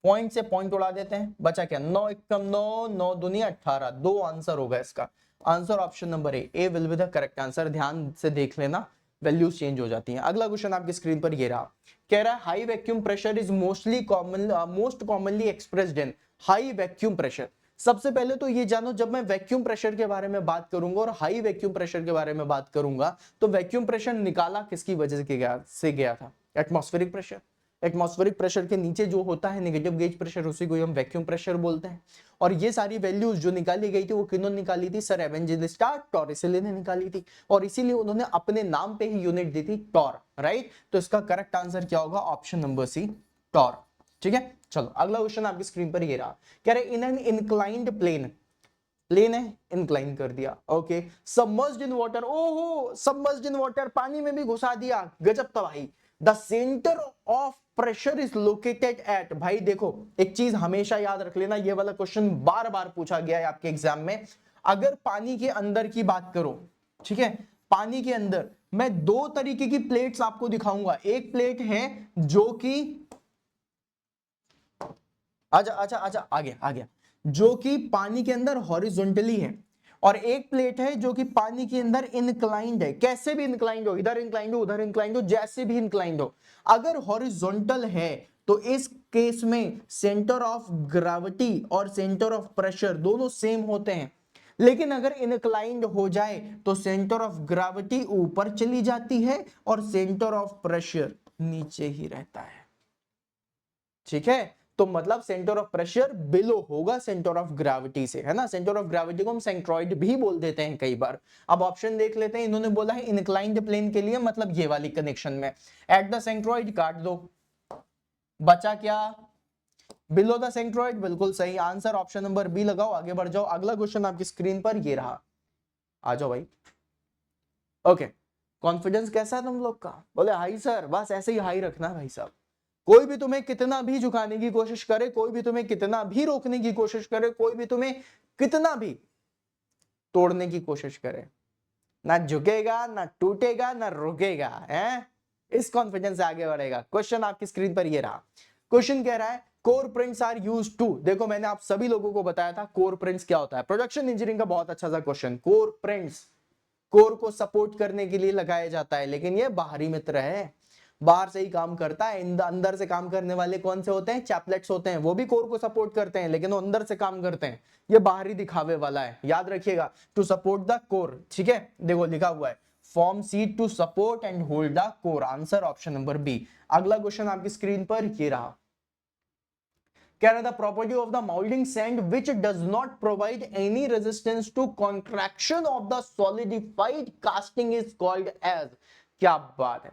पॉइंट से पॉइंट उड़ा देते हैं, बचा क्या? 9 एकम 9, 9 दूनी 18, 2 आंसर होगा इसका। Answer option number A will be the correct answer. ध्यान से देख लेना, वैल्यूज चेंज हो जाती हैं। अगला क्वेश्चन आपकी स्क्रीन पर ये रहा। कह रहा है high vacuum pressure is most commonly expressed in. High vacuum pressure, सबसे पहले तो ये जानो, जब मैं वैक्यूम प्रेशर के बारे में बात करूंगा और हाई वैक्यूम प्रेशर के बारे में बात करूंगा, तो वैक्यूम प्रेशर निकाला किसकी वजह से गया था? Atmospheric pressure. एटमॉस्फेरिक प्रेशर के नीचे जो होता है नेगेटिव गेज प्रेशर, उसी को हम वैक्यूम प्रेशर बोलते हैं। और ये सारी वैल्यूज जो निकाली गई थी, वो किन्होंने निकाली थी? सर एवेंजेलिस्टा टॉरिसेली ने निकाली थी, और इसीलिए उन्होंने अपने नाम पे ही यूनिट दी थी, टॉर, राइट। तो इसका करेक्ट आंसर क्या होगा? Option number C, torr. ठीक है, चलो अगला क्वेश्चन आपकी स्क्रीन पर ये रहा। कह रहे in an inclined plane, plane है, इंक्लाइन कर दिया। Okay, submerged in water. ओहो, सबमर्ज्ड इन वाटर, पानी में भी घुसा दिया, गजब तबाही। The centre of pressure is located at. भाई देखो, एक चीज हमेशा याद रख लेना, ये वाला क्वेश्चन बार बार पूछा गया है आपके एग्जाम में। अगर पानी के अंदर की बात करो, ठीक है, पानी के अंदर मैं 2 तरीके की प्लेट्स आपको दिखाऊंगा। एक प्लेट है जो कि आजा आजा आजा, आ गया आ गया। जो कि पानी के अंदर हॉरिजॉन्टली है, और एक प्लेट है जो कि पानी के अंदर इंक्लाइंड है। कैसे भी इंक्लाइंड हो, इधर इंक्लाइंड हो उधर इंक्लाइंड हो, जैसे भी इंक्लाइंड हो, अगर हॉरिजॉन्टल है तो इस केस में सेंटर ऑफ ग्रेविटी और सेंटर ऑफ प्रेशर दोनों सेम होते हैं। लेकिन अगर इंक्लाइंड हो जाए तो सेंटर ऑफ ग्रेविटी ऊपर चली जाती है और सेंटर ऑफ प्रेशर नीचे ही रहता है। ठीक है, तो मतलब सेंटर ऑफ प्रेशर बिलो होगा सेंटर ऑफ ग्रेविटी से, है ना। सेंटर ऑफ ग्रेविटी को हम सेंट्रॉइड भी बोल देते हैं कई बार। अब ऑप्शन देख लेते हैं, इन्होंने बोला है इंक्लाइंड प्लेन के लिए, मतलब ये वाली कनेक्शन में एट द सेंट्रॉइड काट दो, बचा क्या, बिलो द सेंट्रॉइड। बिल्कुल सही आंसर, ऑप्शन नंबर बी लगाओ, आगे बढ़ जाओ। अगला क्वेश्चन आपकी स्क्रीन पर ये रहा, आ जाओ भाई। ओके, कॉन्फिडेंस कैसा है तुम लोग का? बोले हाई सर, बस ऐसे ही हाई रखना भाई साहब। कोई भी तुम्हें कितना भी झुकाने की कोशिश करे, कोई भी तुम्हें कितना भी रोकने की कोशिश करे, कोई भी तुम्हें कितना भी तोड़ने की कोशिश करे, ना झुकेगा, ना टूटेगा, ना रुकेगा, है। इस कॉन्फिडेंस से आगे बढ़ेगा। क्वेश्चन आपकी स्क्रीन पर ये रहा। क्वेश्चन कह रहा है core prints are used to, देखो मैंने आप सभी लोगों को बताया था कोर प्रिंट्स क्या होता है। प्रोडक्शन इंजीनियरिंग का बहुत अच्छा सा क्वेश्चन। कोर प्रिंट्स कोर को सपोर्ट करने के लिए लगाया जाता है, लेकिन ये बाहरी मित्र है, बाहर से ही काम करता है। अंदर से काम करने वाले कौन से होते हैं? चैपलेट्स होते हैं, वो भी कोर को सपोर्ट करते हैं, लेकिन वो अंदर से काम करते हैं। ये बाहरी दिखावे वाला है, याद रखिएगा, टू सपोर्ट द कोर। ठीक है, देखो लिखा हुआ है form seat to support and hold the core. Answer option number B. अगला क्वेश्चन आपकी स्क्रीन पर ये रहा, कह रहा था property of the moulding sand which does not provide any resistance to contraction of the solidified casting is called as. क्या बात है,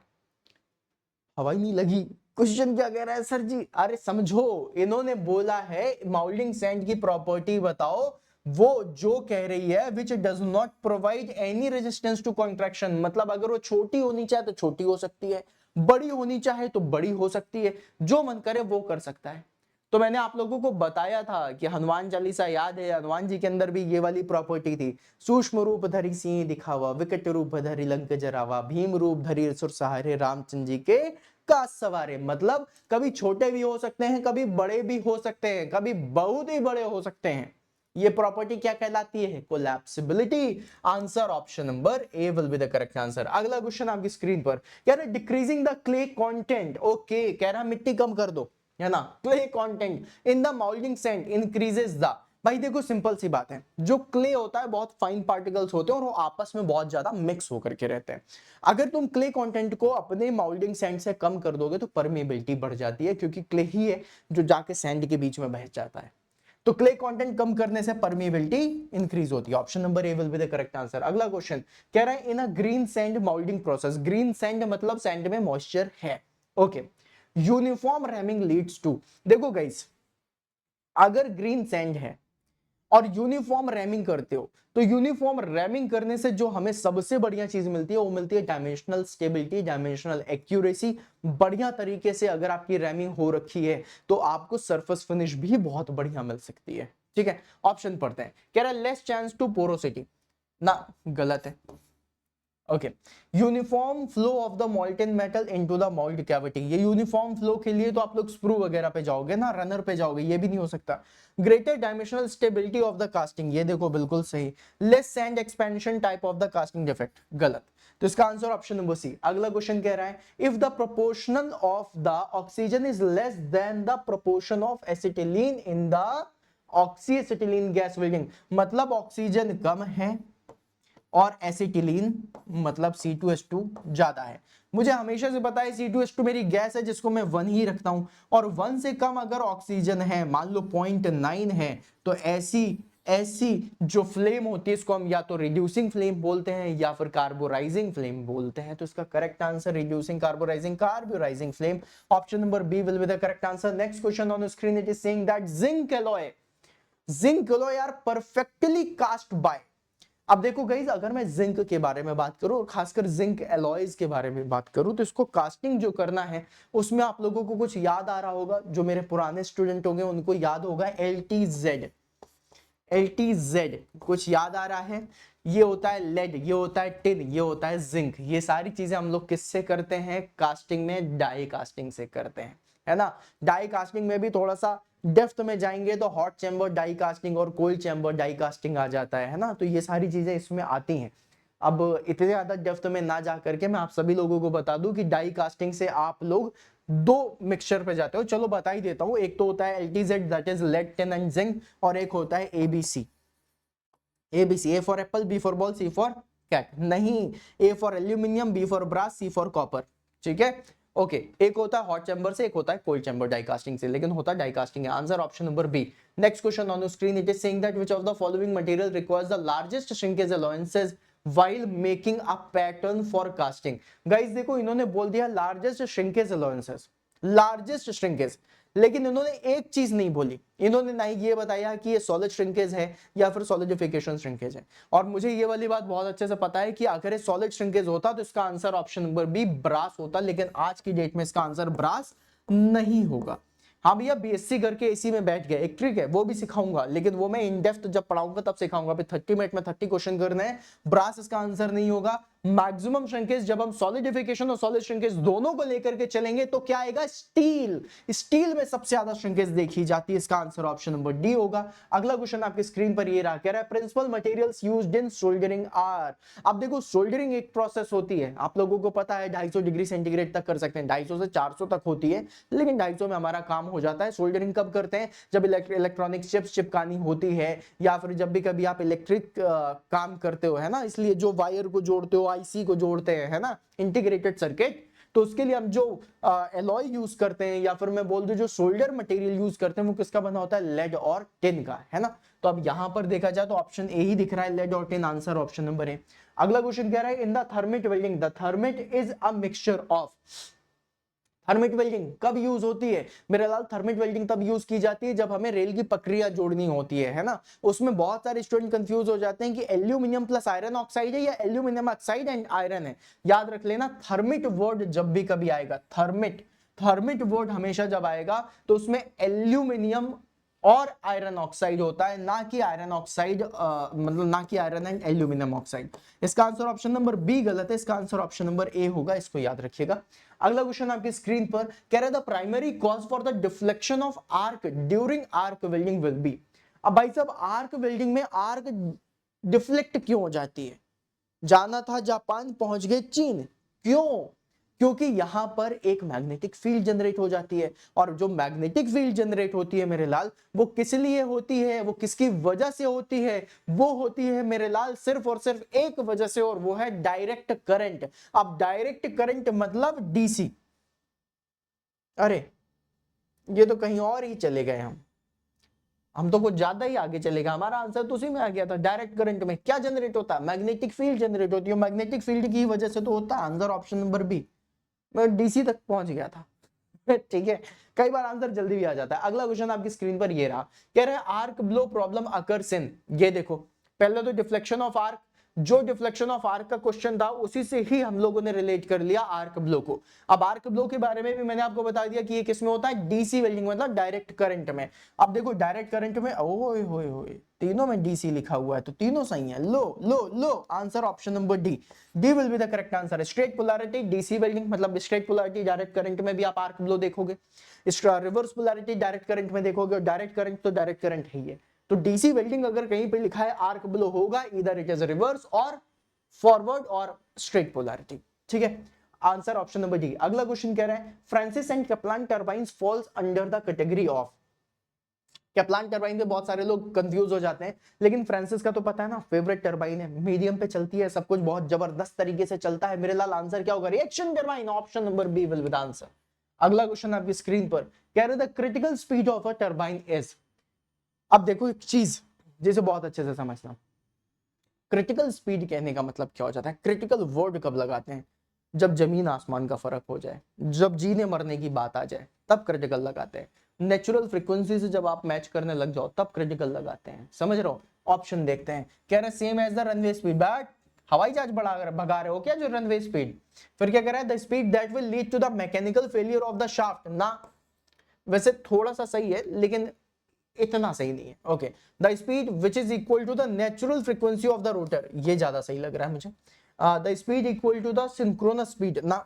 हवाई नहीं लगी। क्वेश्चन क्या कह रहा है सर जी? अरे समझो, इन्होंने बोला है मोल्डिंग सैंड की प्रॉपर्टी बताओ, वो जो कह रही है which does not provide any resistance to contraction, मतलब अगर वो छोटी होनी चाहे तो छोटी हो सकती है, बड़ी होनी चाहे तो बड़ी हो सकती है, जो मन करे वो कर सकता है। तो मैंने आप लोगों को बताया था कि हनुमान चालीसा याद है, हनुमान जी के अंदर भी ये वाली प्रॉपर्टी थी। सूक्ष्म रूप धरी सिंह दिखावा, विकट रूप धरी लंक जरावा, भीम रूप धरी सुर सहारे, रामचंद्र जी के काज सवारे। मतलब कभी छोटे भी हो सकते हैं, कभी बड़े भी हो सकते हैं, कभी बहुत ही बड़े हो सकते हैं। ये प्रॉपर्टी क्या कहलाती है? Collapsibility. Answer option number A will be the correct answer. अगला क्वेश्चन आपकी स्क्रीन पर कह रहा है decreasing the clay content. Okay, कह रहा मिट्टी कम कर दो, है ना। Clay content in the moulding sand increases the. भाई देखो सिंपल सी बात है, जो क्ले होता है बहुत फाइन पार्टिकल्स होते हैं और वो आपस में बहुत ज्यादा मिक्स होकर के रहते हैं। अगर तुम क्ले कंटेंट को अपने मोल्डिंग सैंड से कम कर दोगे तो परमेबिलिटी बढ़ जाती है, क्योंकि क्ले ही है जो जाके सैंड के बीच में बह जाता है। तो क्ले कंटेंट कम करने से परमेबिलिटी इंक्रीज होती है। Option number A will be the correct answer. अगला क्वेश्चन कह रहा है in a green sand moulding process. Green sand मतलब सैंड में मॉइस्चर है। Okay, uniform ramming leads to. देखो गाइस, अगर ग्रीन सैंड है और यूनिफॉर्म रैमिंग करते हो तो यूनिफॉर्म रैमिंग करने से जो हमें सबसे बढ़िया चीज मिलती है वो मिलती है डायमेंशनल स्टेबिलिटी, डायमेंशनल एक्यूरेसी। बढ़िया तरीके से अगर आपकी रैमिंग हो रखी है तो आपको सरफेस फिनिश भी बहुत बढ़िया मिल सकती है। ठीक है, ऑप्शन पढ़ते हैं। कह रहा है लेस चांस टू पोरोसिटी, ना गलत है। Okay, uniform flow of the molten metal into the mould cavity. ये यूनिफॉर्म फ्लो के लिए तो आप लोग स्प्रू वगैरह पे जाओगे ना, रनर पे जाओगे, ये भी नहीं हो सकता। Greater dimensional stability of the casting, ये देखो बिल्कुल सही। Less sand expansion type of the casting defect, गलत। तो इसका आंसर ऑप्शन नंबर सी। अगला क्वेश्चन कह रहा है if the proportion of the oxygen is less then the proportion of acetylene in the oxy acetylene gas welding, मतलब ऑक्सीजन कम है और एसिटिलीन मतलब C2H2 ज्यादा है। मुझे हमेशा से पता है C2H2 मेरी गैस है जिसको मैं 1 ही रखता हूं, और 1 से कम अगर ऑक्सीजन है, मान लो 0.9 है, तो ऐसी जो फ्लेम होती है इसको हम या तो रिड्यूसिंग फ्लेम बोलते हैं या फिर कार्बोराइजिंग फ्लेम बोलते हैं। तो इसका correct answer reducing, carburising flame. Option number B will be the correct answer. Next question on the screen, it is saying that zinc alloy are perfectly cast by. अब देखो गाइस, अगर मैं जिंक के बारे में बात करूं और खासकर जिंक एलॉयज के बारे में बात करूं तो इसको कास्टिंग जो करना है उसमें आप लोगों को कुछ याद आ रहा होगा। जो मेरे पुराने स्टूडेंट होंगे उनको याद होगा LTZ कुछ याद आ रहा है। ये होता है लेड, ये होता है टिन, ये होता है जिंक। ये सारी चीजें हम लोग किससे करते हैं कास्टिंग में? डाई कास्टिंग से करते हैं, है ना। डाई कास्टिंग में भी थोड़ा सा डेप्थ में जाएंगे तो हॉट चैम्बर डाई कास्टिंग और कोल्ड चैम्बर डाई कास्टिंग आ जाता है ना, तो ये सारी चीजें इसमें आती हैं। अब इतने ज्यादा डेप्थ में ना जा करके मैं आप सभी लोगों को बता दूं कि डाई कास्टिंग से आप लोग दो मिक्सचर पे जाते हो, चलो बता ही देता हूं। एक तो होता है LTZ that is lead tin and zinc, और एक होता है ABC। ABC, A for apple, B for ball, C for cat, नहीं, A for aluminium, B for brass, C for copper, ठीक है। ओके, एक होता है हॉट चैम्बर से, एक होता है कोल्ड चैम्बर डाई कास्टिंग से, लेकिन होता है डाई कास्टिंग है। Answer option number B. Next question on the screen, it is saying that which of the following material requires the largest shrinkage allowances while making a pattern for casting। Guys देखो, इन्होंने बोल दिया largest shrinkage allowances, largest shrinkage, लेकिन इन्होंने एक चीज नहीं बोली, इन्होंने ना ही ये बताया कि ये सॉलिड श्रिंकेज है या फिर सॉलिडिफिकेशन श्रिंकेज है। और मुझे ये वाली बात बहुत अच्छे से पता है कि अगर ये सॉलिड श्रिंकेज होता तो इसका answer option number B brass होता, लेकिन आज की डेट में इसका आंसर ब्रास नहीं होगा। हाँ भैया, BSc करके एसी में बैठ गए, एक ट्रिक है वो भी सिखाऊंगा, लेकिन वो मैं इन डेप्थ जब पढ़ाऊंगा तब सिखाऊंगा। 30 मिनट में 30 क्वेश्चन करने हैं, ब्रास इसका आंसर नहीं होगा। मैक्सिमम श्रिंकेज जब हम सॉलिडिफिकेशन और सॉलिड श्रिंकेज दोनों को लेकर के चलेंगे तो क्या आएगा, स्टील। स्टील में सबसे ज्यादा श्रिंकेज देखी जाती है, इसका आंसर ऑप्शन नंबर डी होगा। अगला क्वेश्चन आपकी स्क्रीन पर ये रहा, कह रहा है principal materials used in soldering are. अब देखो, सोल्डरिंग एक प्रोसेस होती है, आप लोगों को पता है 250 डिग्री सेंटीग्रेड तक कर सकते हैं, 250 से 400 तक होती है, लेकिन 250 में हमारा काम हो जाता है। सोल्डरिंग कब करते हैं, जब इलेक्ट्रॉनिक चिप्स चिपकानी होती है, या फिर जब भी कभी आप इलेक्ट्रिक काम करते हो, है ना, इसलिए जो वायर को जोड़ते हो, IC को जोड़ते हैं, है ना, इंटीग्रेटेड सर्किट, तो उसके लिए हम जो एलॉय यूज करते हैं, या फिर मैं बोल दूं जो सोल्डर मटेरियल यूज करते हैं, वो किसका बना होता है, लेड और टिन का, है ना। तो अब यहां पर देखा जाए तो ऑप्शन ए ही दिख रहा है, लेड और tin, answer option number A. अगला क्वेश्चन कह रहा है in the thermit welding, the thermit is a mixture of. Thermit welding कब यूज होती है मेरे लाल, थर्मिट वेल्डिंग तब यूज की जाती है जब हमें रेल की पटरियां जोड़नी होती है ना। उसमें बहुत सारे स्टूडेंट कंफ्यूज हो जाते हैं कि एल्यूमिनियम प्लस आयरन ऑक्साइड है या एल्यूमिनियम ऑक्साइड एंड आयरन है। याद रख लेना, थर्मिट वर्ड जब भी कभी आएगा, थर्मिट वर्ड हमेशा जब आएगा तो उसमें एल्यूमिनियम और आयरन ऑक्साइड होता है, ना कि आयरन ऑक्साइड, मतलब ना कि आयरन एंड एल्यूमिनियम ऑक्साइड। इसका आंसर ऑप्शन नंबर बी गलत है, इसका आंसर ऑप्शन नंबर ए होगा, इसको याद रखिएगा। अगला क्वेश्चन आपकी स्क्रीन पर कह रहा है the primary cause for the deflection of arc during arc welding will be. अब भाई साहब, आर्क वेल्डिंग में आर्क डिफ्लेक्ट क्यों हो जाती है, जाना था जापान पहुंच गए चीन, क्यों, क्योंकि यहां पर एक मैग्नेटिक फील्ड जनरेट हो जाती है, और जो मैग्नेटिक फील्ड जनरेट होती है मेरे लाल, वो किस लिए होती है, वो किसकी वजह से होती है, वो होती है मेरे लाल सिर्फ और सिर्फ एक वजह से, और वो है डायरेक्ट करंट। अब डायरेक्ट करंट मतलब DC। अरे ये तो कहीं और ही चले गए, हम तो कुछ ज्यादा ही आगे चले गए, हमारा आंसर तो उसी में आ गया था। डायरेक्ट करंट में क्या जनरेट होता है, मैग्नेटिक फील्ड जनरेट होती है, मैग्नेटिक फील्ड की वजह से तो होता है। आंसर ऑप्शन नंबर बी, मैं DC तक पहुंच गया था ठीक है, कई बार आंसर जल्दी भी आ जाता है। अगला क्वेश्चन आपकी स्क्रीन पर ये रहा, कह रहे हैं arc blow problem occurs in. ये देखो, पहले तो डिफ्लेक्शन ऑफ आर्क, जो डिफ्लेक्शन ऑफ आर्क का क्वेश्चन था उसी से ही हम लोगों ने रिलेट कर लिया आर्क ब्लो को। अब आर्क ब्लो के बारे में भी मैंने आपको बता दिया कि ये किसमें होता है, DC वेल्डिंग, मतलब डायरेक्ट करंट में। अब देखो डायरेक्ट करंट में, ओए होए होए, तीनों में DC लिखा हुआ है तो तीनों सही है। लो लो लो, answer option number D, D will be the correct answer. Straight polarity DC welding, मतलब स्ट्रेट पोलैरिटी डायरेक्ट करंट में भी आप आर्क ब्लो देखोगे, रिवर्स पोलैरिटी डायरेक्ट करंट में देखोगे, और डायरेक्ट करंट तो डायरेक्ट करंट है ही है। तो DC वेल्डिंग अगर कहीं पे लिखा है आर्क ब्लो होगा, इधर इट इज रिवर्स और फॉरवर्ड और स्ट्रेट पोलैरिटी, ठीक है। Answer option number D. अगला क्वेश्चन कह रहा है Francis and Kaplan turbines falls under the category of. Kaplan turbine में बहुत सारे लोग कंफ्यूज हो जाते हैं, लेकिन फ्रांसिस का तो पता है ना, फेवरेट टर्बाइन है, मीडियम पे चलती है, सब कुछ बहुत जबरदस्त तरीके से चलता है। मेरे लाल आंसर क्या होगा, reaction turbine, option number B will be the answer. अगला क्वेश्चन आपकी स्क्रीन पर कह रहे the critical speed of a turbine is. अब देखो एक चीज जिसे बहुत अच्छे से समझना, क्रिटिकल स्पीड कहने का मतलब क्या हो जाता है, क्रिटिकल वर्ड कब लगाते हैं, जब जमीन आसमान का फर्क हो जाए, जब जीने मरने की बात आ जाए, तब क्रिटिकल लगाते हैं। नेचुरल फ्रीक्वेंसी से जब आप मैच करने लग जाओ तब क्रिटिकल लगाते हैं, समझ रहे हो। ऑप्शन देखते हैं, कह रहे same as the runway speed, but हवाई जहाज भगा रहे हो क्या जो रनवे स्पीड। फिर क्या कह रहा है, the speed that will lead to the mechanical failure of the shaft ना, वैसे थोड़ा सा सही है लेकिन इतना सही नहीं है। Okay, the speed which is equal to the natural frequency of the rotor, ये ज्यादा सही लग रहा है मुझे। The speed equal to the synchronous speed ना,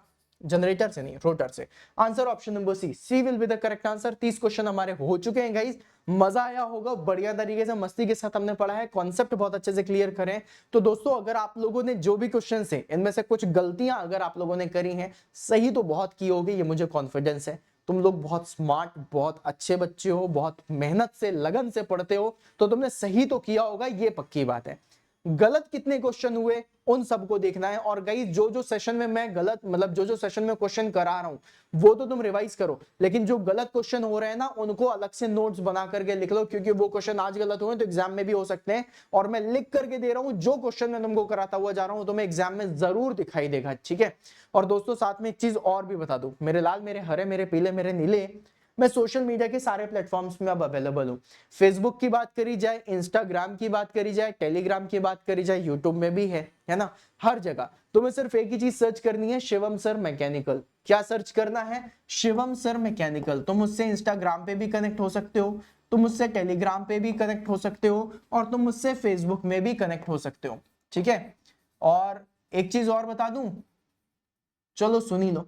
जनरेटर से नहीं, रोटर से। Answer option number C will be the correct answer. 30 question हमारे हो चुके हैं गाइस, मजा आया होगा, बढ़िया तरीके से मस्ती के साथ हमने पढ़ा है, कॉन्सेप्ट बहुत अच्छे से क्लियर करें। तो दोस्तों अगर आप लोगों ने जो भी क्वेश्चन है इनमें से कुछ गलतियां अगर आप लोगों ने करी हैं, सही तो बहुत की होगी, ये मुझे कॉन्फिडेंस है। तुम लोग बहुत स्मार्ट, बहुत अच्छे बच्चे हो, बहुत मेहनत से लगन से पढ़ते हो, तो तुमने सही तो किया होगा, ये पक्की बात है। गलत कितने क्वेश्चन हुए उन सबको देखना है। और गाइस जो जो सेशन में मैं गलत मतलब जो जो सेशन में क्वेश्चन करा रहा हूं वो तो तुम रिवाइज करो, लेकिन जो गलत क्वेश्चन हो रहे हैं ना उनको अलग से नोट्स बना करके लिख लो, क्योंकि वो क्वेश्चन आज गलत हुए तो एग्जाम में भी हो सकते हैं। और मैं लिख करके दे रहा हूं, जो क्वेश्चन मैं तुमको कराता हुआ जा रहा हूं तुम्हें एग्जाम में जरूर दिखाई देगा, ठीक है। और दोस्तों साथ में एक चीज और भी बता दूं, मेरे लाल, मेरे हरे, मेरे पीले, मेरे नीले, मैं सोशल मीडिया के सारे प्लेटफॉर्म्स में अब अवेलेबल हूं। फेसबुक की बात करी जाए, इंस्टाग्राम की बात करी जाए, टेलीग्राम की बात करी जाए, यूट्यूब में भी है ना, हर जगह। तुम्हें सिर्फ एक ही चीज सर्च करनी है, शिवम सर मैकेनिकल। क्या सर्च करना है? Shivam sir mechanical. तुम मुझसे इंस्टाग्राम पे भी कनेक्ट हो सकते हो, तुम मुझसे टेलीग्राम पे भी कनेक्ट हो सकते हो, और तुम मुझसे फेसबुक में भी कनेक्ट हो सकते हो, ठीक है। और एक चीज और बता दूं, चलो सुनी लो,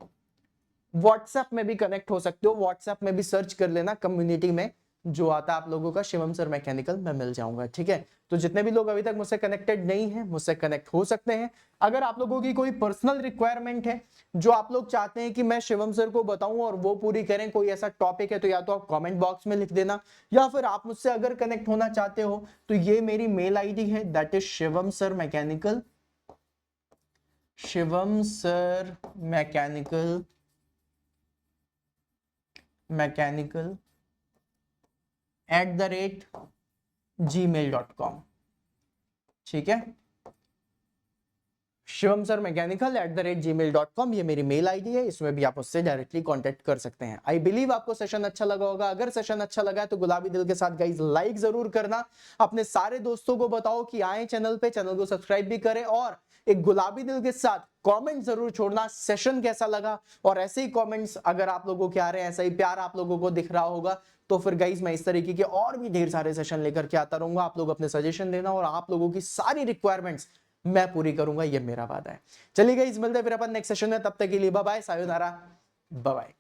व्हाट्सएप में भी कनेक्ट हो सकते हो। व्हाट्सएप में भी सर्च कर लेना, कम्युनिटी में जो आता है आप लोगों का शिवम सर मैकेनिकल, मैं मिल जाऊंगा, ठीक है। तो जितने भी लोग अभी तक मुझसे कनेक्टेड नहीं है, मुझसे कनेक्ट हो सकते हैं। अगर आप लोगों की कोई पर्सनल रिक्वायरमेंट है जो आप लोग चाहते हैं कि मैं शिवम सर को बताऊं और वो पूरी करें, कोई ऐसा टॉपिक है तो या तो आप कमेंट बॉक्स में लिख देना, या फिर आप मुझसे अगर कनेक्ट होना चाहते हो तो ये मेरी मेल आईडी है, that is Shivam sir mechanical, Shivam sir mechanical @gmail.com, ठीक है। शिवम सर मैकेनिकल @gmail.com, ये मेरी मेल आईडी है, इसमें भी आप उससे डायरेक्टली कांटेक्ट कर सकते हैं। आई बिलीव आपको सेशन अच्छा लगा होगा। अगर सेशन अच्छा लगा है तो गुलाबी दिल के साथ गाइस लाइक जरूर करना, अपने सारे दोस्तों को बताओ कि आए चैनल पे, चैनल को सब्सक्राइब भी करें, और एक गुलाबी दिल के साथ कमेंट जरूर छोड़ना, सेशन कैसा लगा। और ऐसे ही कमेंट्स अगर आप लोगों के आ रहे हैं, ऐसा ही प्यार आप लोगों को दिख रहा होगा, तो फिर गाइस मैं इस तरीके के और भी ढेर सारे सेशन लेकर के आता रहूंगा। आप लोग अपने सजेशन देना और आप लोगों की सारी रिक्वायरमेंट्स मैं पूरी करूंगा, ये मेरा वादा है। चलिए गाइस मिलते हैं फिर अपन नेक्स्ट सेशन में, तब तक के लिए बाय बाय, सायोनारा, बाय बाय।